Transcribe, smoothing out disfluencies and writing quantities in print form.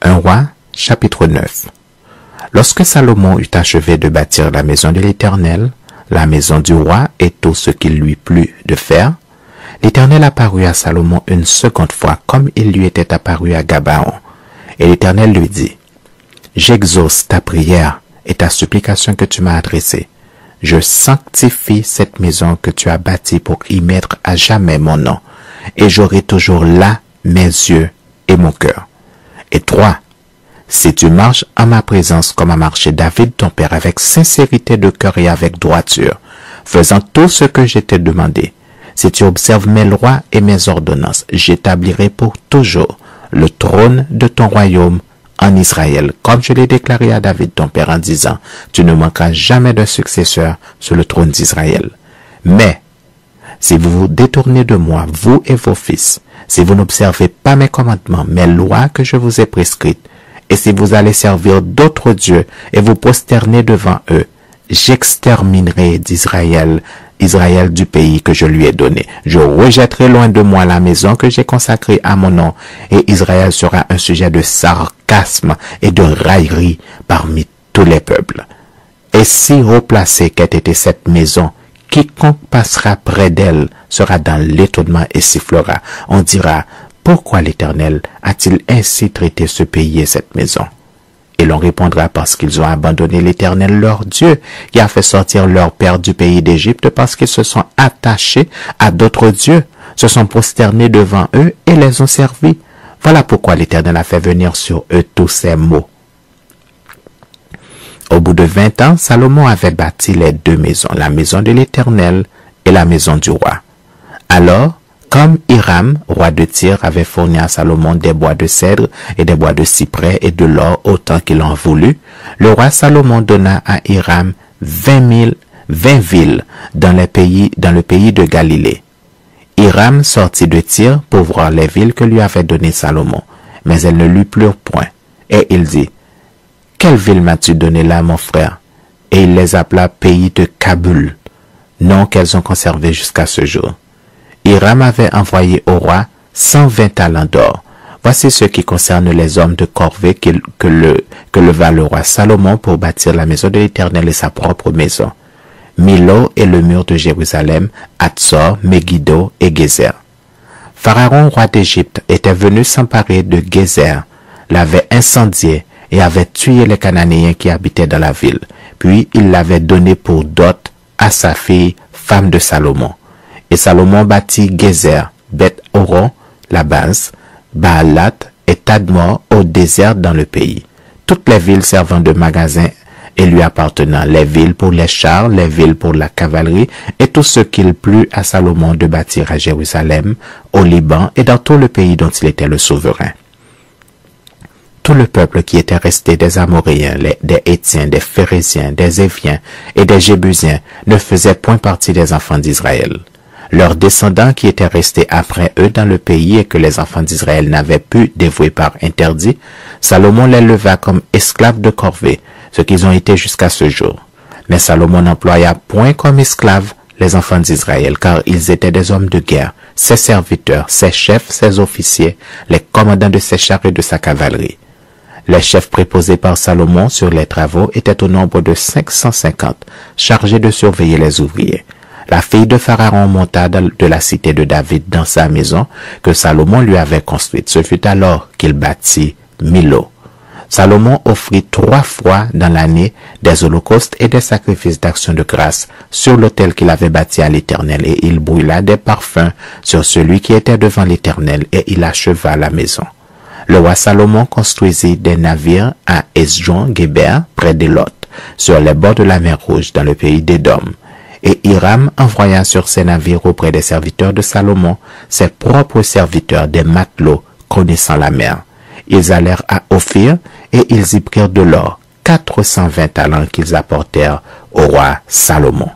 1 Roi, chapitre 9. Lorsque Salomon eut achevé de bâtir la maison de l'Éternel, la maison du roi et tout ce qu'il lui plut de faire, l'Éternel apparut à Salomon une seconde fois comme il lui était apparu à Gabaon. Et l'Éternel lui dit, « J'exauce ta prière et ta supplication que tu m'as adressée. Je sanctifie cette maison que tu as bâtie pour y mettre à jamais mon nom, et j'aurai toujours là mes yeux et mon cœur. Et toi, si tu marches en ma présence comme a marché David ton père avec sincérité de cœur et avec droiture, faisant tout ce que je t'ai demandé, si tu observes mes lois et mes ordonnances, j'établirai pour toujours le trône de ton royaume en Israël, comme je l'ai déclaré à David ton père en disant, tu ne manqueras jamais d'un successeur sur le trône d'Israël. Mais, si vous vous détournez de moi, vous et vos fils, si vous n'observez pas mes commandements, mes lois que je vous ai prescrites, et si vous allez servir d'autres dieux et vous prosterner devant eux, j'exterminerai d'Israël, Israël du pays que je lui ai donné. Je rejetterai loin de moi la maison que j'ai consacrée à mon nom, et Israël sera un sujet de sarcasme et de raillerie parmi tous les peuples. Et si haut placée qu'ait été cette maison, quiconque passera près d'elle sera dans l'étonnement et sifflera. On dira, pourquoi l'Éternel a-t-il ainsi traité ce pays et cette maison? Et l'on répondra parce qu'ils ont abandonné l'Éternel leur Dieu, qui a fait sortir leur père du pays d'Égypte, parce qu'ils se sont attachés à d'autres dieux, se sont prosternés devant eux et les ont servis. Voilà pourquoi l'Éternel a fait venir sur eux tous ces maux. Au bout de 20 ans, Salomon avait bâti les deux maisons, la maison de l'Éternel et la maison du roi. Alors, comme Hiram, roi de Tyr, avait fourni à Salomon des bois de cèdre et des bois de cyprès et de l'or autant qu'il en voulut, le roi Salomon donna à Hiram 20 villes dans le pays de Galilée. Hiram sortit de Tyr pour voir les villes que lui avait données Salomon, mais elles ne lui plurent point. Et il dit, « Quelle ville m'as-tu donné là, mon frère ?» Et il les appela pays de Kabul, nom qu'elles ont conservé jusqu'à ce jour. Hiram avait envoyé au roi 120 talents d'or. Voici ce qui concerne les hommes de corvée que leva le roi Salomon pour bâtir la maison de l'Éternel et sa propre maison. Milo et le mur de Jérusalem, Hatzor, Megiddo et Gézer. Pharaon, roi d'Égypte, était venu s'emparer de Gézer, l'avait incendié et avait tué les Cananéens qui habitaient dans la ville. Puis il l'avait donné pour dot à sa fille, femme de Salomon. Et Salomon bâtit Gézer, Beth-Horon, la base, Baalat et Tadmor au désert dans le pays. Toutes les villes servant de magasins et lui appartenant, les villes pour les chars, les villes pour la cavalerie, et tout ce qu'il plut à Salomon de bâtir à Jérusalem, au Liban et dans tout le pays dont il était le souverain. Tout le peuple qui était resté des Amoréens, des Hétiens, des Phéréziens, des Éviens et des Jébusiens ne faisait point partie des enfants d'Israël. Leurs descendants qui étaient restés après eux dans le pays et que les enfants d'Israël n'avaient pu dévouer par interdit, Salomon les leva comme esclaves de corvée, ce qu'ils ont été jusqu'à ce jour. Mais Salomon n'employa point comme esclaves les enfants d'Israël, car ils étaient des hommes de guerre, ses serviteurs, ses chefs, ses officiers, les commandants de ses chars et de sa cavalerie. Les chefs préposés par Salomon sur les travaux étaient au nombre de 550, chargés de surveiller les ouvriers. La fille de Pharaon monta de la cité de David dans sa maison que Salomon lui avait construite. Ce fut alors qu'il bâtit Milo. Salomon offrit 3 fois dans l'année des holocaustes et des sacrifices d'action de grâce sur l'autel qu'il avait bâti à l'Éternel, et il brûla des parfums sur celui qui était devant l'Éternel, et il acheva la maison. Le roi Salomon construisit des navires à Esjon-Géber, près d'Élot, sur les bords de la mer Rouge, dans le pays d'Édom. Et Hiram envoya sur ces navires auprès des serviteurs de Salomon, ses propres serviteurs, des matelots connaissant la mer. Ils allèrent à Ophir et ils y prirent de l'or, 420 talents qu'ils apportèrent au roi Salomon.